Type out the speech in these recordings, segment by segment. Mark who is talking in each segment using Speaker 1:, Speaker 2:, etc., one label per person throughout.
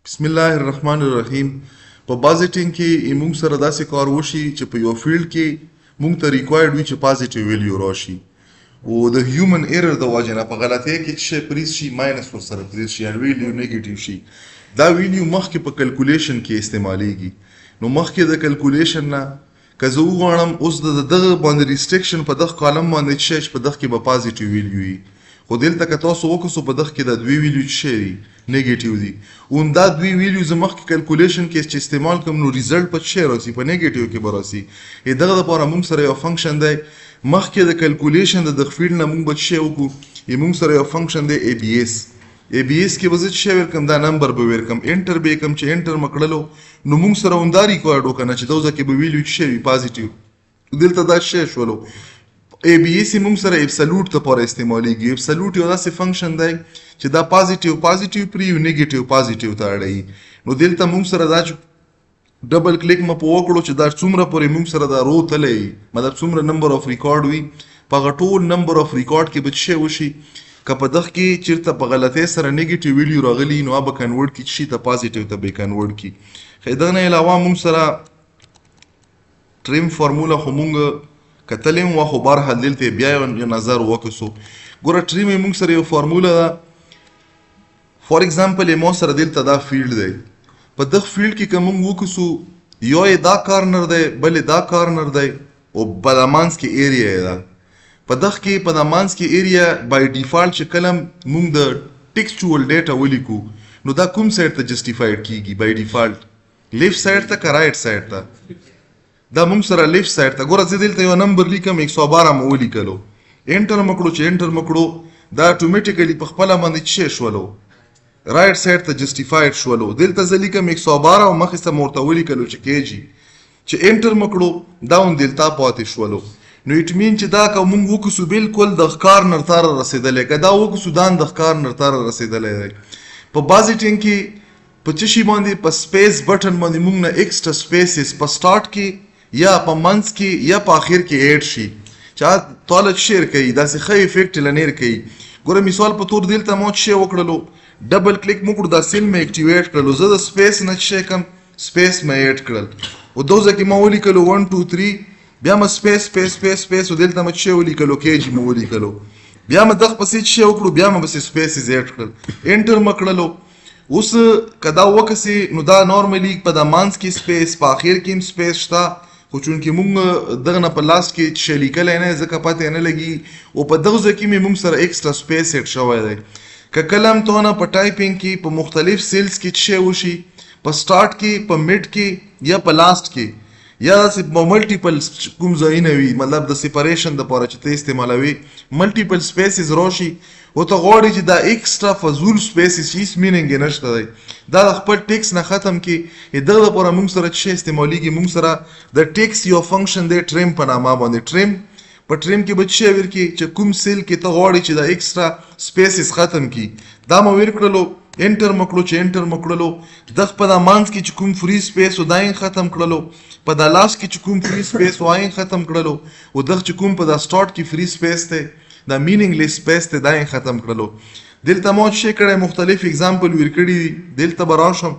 Speaker 1: بسم الله الرحمن الرحیم. په بازټینګ کې موږ سره داسې کار وشي چې په یو فیلډ کې موږ ته ریکوایرډ وي چې پازیټیو ویلیو راشي او د هیومن ایرر د وجه نه په غلطۍ کې چې پریز شي ماینس ورسره پریز شي یا ویلیو نیگیټیو شي. دا ویلیو مخکې په کلکولیشن کې استعمالیږي. نو مخکې د کلکولیشن نه که زه وغواړم اوس د دغه باندې ریسټرکشن په دغه کالم باندې چې په دغه کې به پازیټیو ویلیو وي، خو دلته که تاسو وکړو په دغه کې د دوی ویلیو چې دي نیگیټیو دي او دا دوی ویلیو زه مخکې کلکولیشن کې چې استعمال کوم نو ریزلټ په څه راسي په نیگیټیو کې به راسي. دغه دپاره موږ سره یو فنکشن دی مخکې د کلکولیشن د دغه فیلډ نه موږ به څه وکړو موږ سره یو فنکشن دی ای بی ایس. ای بی ایس کې به زه څه ورکړم دا نمبر به ورکړم انټر به یې کړم چې انټر مې کړلو نو موږ سره همدا ریکوایرډ وکړه چې دوزه کې به ویلیو څه وي پازیټیو. دلته دا څه شولو ای بی ایس موږ سره ابسلوټ لپاره استعمالیږي. ابسلوټ یو داسې فنکشن دی چې دا پازیټیو پری یو نیگیټیو پازیټیو ته اړوي. نو دلته موږ سره دا ډبل کلیک مې په وکړو چې دا څومره پورې موږ سره دا رو تللی مطلب څومره نمبر اف ریکارډ وي په هغه ټول نمبر اف ریکارډ کې به څه وشي که په دغه کې چېرته په غلطۍ سره نیگیټیو ویلیو راغلي نو هغه به کنورټ کړي شي ته پازیټیو ته به کنورټ کړي. خو دغه نه علاوه موږ سره ټریم فارموله خو موږ کتلیم و خو بهرحال دلته بیا یو نظر وکړو. ګوره ټریم موږ سره یو فارموله ده فار ایگزامپل ما سره دلته دا فیلډ دی په دغه فیلډ کې که موږ وکړو یو یې دا کارنر دی بل یې دا کارنر دی او په د منځ کې ایریا یې ده. په دغه کې په د منځ کې ایریا بای ډیفالټ چې کله موږ د ټیکسچوال ډیټا ولیکو نو دا کوم سایډ ته جسټیفاید کیږي بای ډیفالټ لیفټ سایډ ته که رایټ سایډ ته. دا موږ سره لیفټ سایډ ته ګوره زه دلته یو نمبر لیکم 112 مو ولیکلو انټر مې کړو چې انټر مې کړو دا اټومیټیکلی په خپله باندې څه شولو رایټ سایډ ته جسټیفاید شولو. دلته زه لیکم 112 او مخې ته مې ورته ولیکلو چې کېجي چې انټر مې کړو دا هم دلته پاتې شولو. نو اټ مین چې دا که موږ وکړو بالکل د کارنر ته رسېدلی که دا وکړو دا د کارنر ته رسېدلی دی. په بازټینګ کې په څه شي باندې په سپیس بټن باندې موږ نه ایکسټرا سپیسز په سټارټ کې یا په منځ کې یا په آخر کې ایډ شي چې طالب شیر کوي داسې ښه افیکټ لنیر کوي. ګوره مثال په تور دلته ما څه وکړلو ډبل کلیک مو کړو دا سیل مې اکټیویټ کړلو زه د سپیس نه څه کوم سپیس مې ایډ کړل او دوزه کې ما ولیکلو 1 2 3 بیا مې سپیس سپیس سپیس سپیس او دلته مې څه ولیکلو کېجي مې ولیکلو بیا مې دغه پسې څه وکړو بیا مې بس سپیسز ایډ کړل انټر مې کړلو. اوس که دا وکړسي نو دا نورملی په د منځ کې سپیس په آخر کې هم سپیس شته خو چونکې موږ دغه نه په لاس کې څه لیکلی نه ځکه پاتې نه لګي او په دغه ځای کې مې موږ سره ایکسټرا سپیس ایډ شوی دی. که کله هم تونه په ټایپینګ کې په مختلف سیلز کې څه وشي په سټارټ کې په میډ کې یا په لاست کې یا داسې په ملټیپل کوم ځایونه وي مطلب د سپریشن دپاره چې ته استعمالوي ملټیپل سپیسز راشي او ته غواړې چې دا ایکسټرا فضول سپیسز هیڅ میننګ یې نشته دی دا د خپل ټیکس نه ختم کړي. دغه دپاره موږ سره څه استعمالیږي موږ سره د ټیکس یو فنکشن دی ټریم په نامه باندې. ټریم په ټریم کې به څه ورکړي چې کوم سیل کې ته غواړې چې دا ایکسټرا سپیسز ختم کړي دا مې ورکړلو انټر مې کړو چې انټر مې کړلو دغه په د منځ کې چې کوم فری سپیس و دا یې ختم کړلو په د لاس کې چې کوم فری سپیس و یې ختم کړلو او دغه چې کوم په د سټارټ کې فری سپیس دی دا میننګلیس سپیس دی دا یې ختم کړلو. دلته ما څه کړی مختلف اگزامپل ورکړي دلته به راشم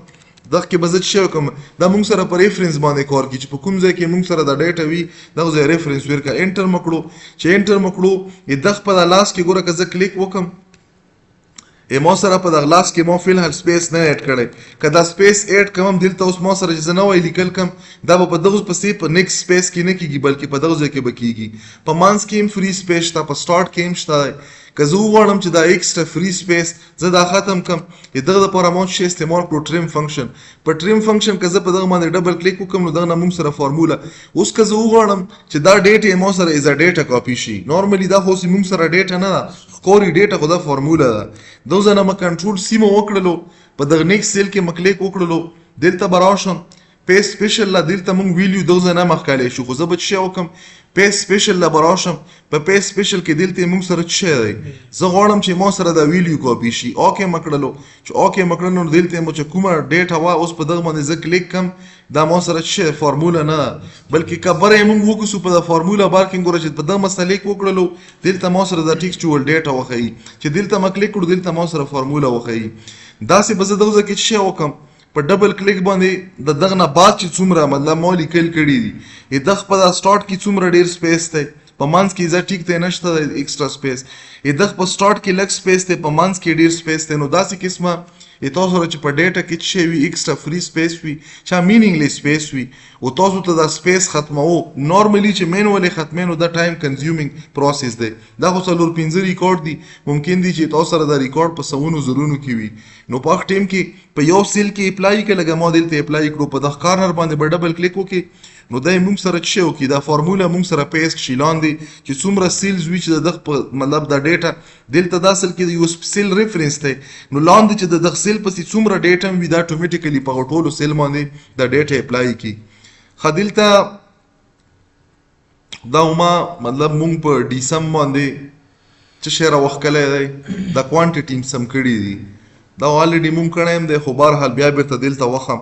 Speaker 1: دغه کې به زه څه وکړم دا موږ سره په ریفرنس باندې کار کوي چې په کوم ځای کې موږ سره دا ډیټا وي دغه ځای ریفرنس ورکړه انټر مې کړو چې انټر مې کړو دغه په د لاس کې ګوره که زه کلیک وکړم ما سره په دغه لاس کې ما فلحال سپیس نه ایډ کړی که دا سپیس ایډ کوم دلته اوس ما سره چې زه نوی لیکل کوم دا به په دغه پسې په نیکسټ سپیس کې نه کېږي بلکې په دغه ځای کې به کېږي. په منځ کې هم فری سپیس شته په سټارټ کې هم شته. که زه وغواړم چې دا ایکسټرا فری سپیس زه دا ختم کړم دغه دپاره ما څه استعمال کړو ټریم فنکشن. په ټریم فنکشن که زه په دغه باندې ډبل کلیک وکړم نو دغه نه موږ سره فارموله اوس که زه وغواړم چې دا ډیټا ما سره از ا ډیټا کاپي شي نورملی دا خو موږ سره ډیټا نه ده ښکاري ډیټا خو دا فارموله ده. دغه ځای نه مې کنټرول سی مې وکړلو په دغه نیکسټ سیل کې مې کلیک وکړلو دلته به راشم پیس سپیشل لا دلته موږ ویلیو دغه ځای نه مخکلی شو خو زه به څه وکړم پیس سپیشل لا به راشم په پیس سپیشل کې دلته موږ سره څه دی زه غواړم چې ما سره دا ویلیو کاپي شي اوکې مې کړلو چې اوکې مې کړلو نو دلته مو چې کومه ډیټا وه اوس په دغه باندې زه کلیک کړم دا ما سره څه فارموله نه بلکې که بره یې موږ وکړو په د فارموله بار کې ګوره چې په دغه مسله کې وکړلو دلته ما سره د ټیکسچوال ډیټا وښیي چې دلته مې کلیک کړو دلته ما سره فارموله وښیي. داسې به زه دغه ځای کې څه وکړم په ډبل کلیک باندې د دغه نه بعد چې څومره مطلب ما لیکل کړي دي دغه په دا سټارټ کې څومره ډیر سپیس دی په منځ کې ځکه ټیک دی نشته د ایکسترا سپیس دغه په سټارټ کې لږ سپیس دی په منځ کې ډیر سپیس دی نو داسې قسمه تاسو سره چې په ډیټا کې څه وي ایکسترا فری سپیس وي چا مینینګلیس سپیس وي او تاسو ته دا سپیس ختمو نورمالي چې مینوالي ختمینو دا ټایم کنزیومینګ پروسس دی دا خو څلور پنځه ریکارډ دي ممکن دي چې تاسو سره دا ریکارډ په سوونو زرونو کې وي نو په وخت ټیم کې په یو سیل کې اپلای کې لګه ما دلته اپلای کړو په دغه کارنر باندې به ډبل کلیک وکړي نو دا موږ سره څه وکړي دا فارموله موږ سره پیسټ شي لاندې چې څومره سیلز وي چې دغه مطلب دا ډیټا دلته دا اصل کې یو سیل ریفرنس دی نو لاندې چې دغه سیل پسې څومره ډیټا وي دا اتوماتیکلی په ټولو سیل باندې دا ډیټا اپلای کی خدلته دا ما مطلب موږ په dsum باندې چې شهر وختلې دی دا کوانټیټی سم کړی دي دا الریډي موږ کړم د خو بهر حال بیا بیرته دلته وخم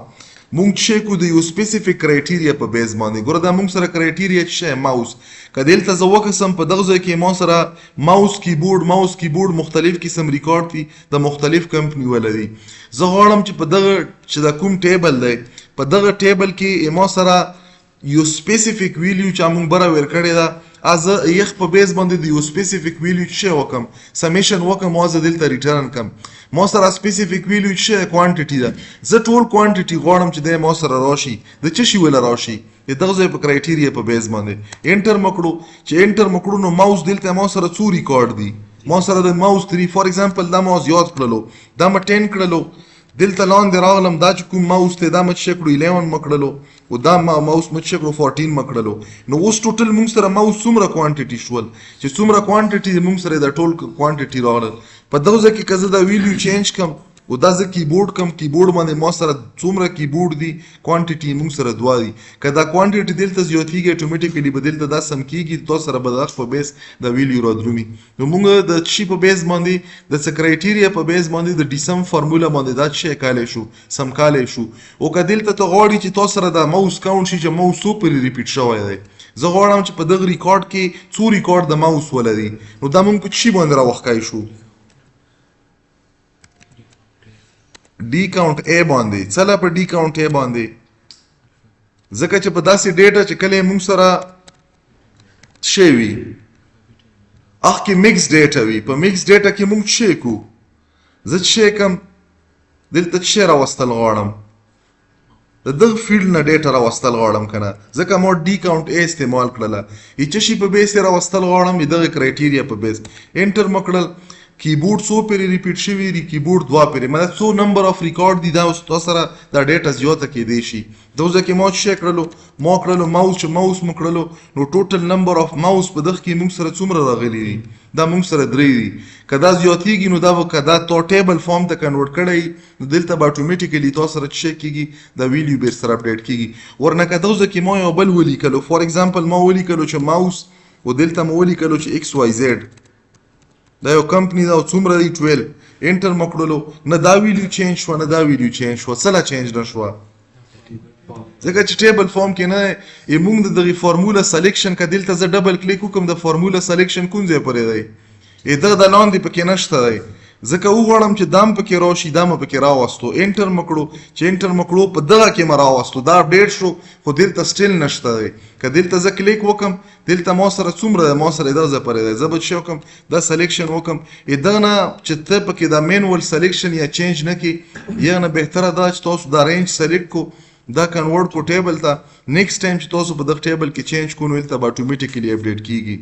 Speaker 1: مونږ چې کو د یو سپیسیفیک کرایټیریا په بیس باندې ګوره دا مونږ سره کرایټیریا چې ماوس کدل ته زه وکسم په دغه ځای کې ما سره ماوس کیبورډ مختلف قسم ریکارډ دي د مختلف کمپنی ولري زه غواړم چې په دغه چې دا کوم ټیبل دی په دغه ټیبل کې ما سره یو سپیسیفیک ویلیو چې مونږ بره ورکړی دا از یخ په بیس باندې د یو سپیسیفیک ویلیو چې وکم سمیشن وکم او زه دلته ریټرن کم ما سره سپیسیفیک ویلیو چې کوانټیټی ده زه ټول کوانټیټی غواړم چې د ما سره راشي د څه شي ول راشي دغه ځای په کرایټیریا په بیس باندې انټر مکړو چې انټر مکړو نو ماوس دلته ما سره څو ریکارډ دي ما سره د ماوس 3 فور ایگزامپل دا ماوس یاد کړلو دا ما 10 کړلو دلته لاندې راغلم دا چې کوم ماوس ته دا مچ کړو 11 مکړلو او دا ماوس مچ کړو 14 مکړلو نو اوس ټوټل موږ سره ماوس څومره کوانټیټی شول چې څومره کوانټیټی موږ سره دا ټول کوانټیټی راغله په دغه ځکه کزه دا ویلیو چینج کم او دا زه کیبورډ کم کیبورډ باندې ما سره څومره کیبورډ دي کوانټیټی موږ سره دوا دي کدا کوانټیټی دلته زیاتیږي اتوماتیکلی بدلته دا سم کیږي تاسو سره بدل په بیس د ویلیو را درومي نو موږ د شي په بیس باندې د کرایټیریا په بیس باندې د dsum فارموله باندې دا شي کالای شو سم کالای شو او کدلته ته غواړي چې تاسو سره دا ماوس کاونټ شي چې ماوس سوپر ریپیټ شوی دی زه غواړم چې په دغه ریکارډ کې څو ریکارډ د ماوس ولري نو دا موږ په شي باندې راوخکای شو 𝐷𝐶�count A باندې چلا په 𝐷𝐶�count A باندې ځکه چې په داسې ډیټا چې کله موږ سره شی وي کې مکس ډیټا وي په مکس ډیټا کې موږ شی کو زه چې کوم دلته چې راوستل غواړم د دغه فیلډ نه ډیټا راوستل غواړم کنه ځکه ما 𝐷𝐶�count A استعمال کړله چې شی په بیس راوستل غواړم دغه کرایټیریا په بیس انټر مکړل کیبورډ څو پیری ریپیټ شوی دی کیبورډ دوا پیری مطلب څو نمبر اف ریکارډ دي دا اوس تاسو سره دا ډیټا زیاته کې دی شي دوزه کې ما چک کړلو ماوس چې ماوس مکړلو نو ټوټل نمبر اف ماوس په دغه کې موږ سره څومره راغلي دي دا موږ سره 3 دي کدا زیاتیږي نو دا کدا تو ټیبل فارم ته کنورټ کړی نو دلته به اتوماتیکلی تاسو سره چک کیږي دا ویلیو به سره اپډیټ کیږي ورنه کدا دوزه کې ما یو بل ولیکلو فور ایگزامپل ما ولیکلو چې ماوس او دلته ما ولیکلو چې XYZ دا یو کمپنی دا څومره دی 12 انټر مکړلو نه دا ویلیو چینج شو نه دا ویلیو چینج شو څه چینج نه شو ځکه چې ټیبل فارم کې نه موږ دغه فارموله سلیکشن کدلته زه ډبل کلیک وکم د فارموله سلیکشن کوم ځای پرې دی دا د لاندې پکې نشته دی ځکه وغواړم چې دام پکې راشي دام پکې راوستو انټر مکړو چې انټر مکړو په دغه کې مراوستو دا اپډیټ شو خو دلته سټیل نشته دی کدلته زه کلیک وکم دلته ما سره څومره ما سره دا ځای پرې دی زه به چې وکم دا سلیکشن وکم دغه نه چې ته پکې دا مینوال سلیکشن یا چینج نه کې یا نه بهتره دا چې تاسو دا رینج سلیکټ کو دا کنورټ کو ټیبل ته نیکسټ ټایم چې تاسو په دغه ټیبل کې چینج کو نو دلته به اتوماتیکلی اپډیټ کیږي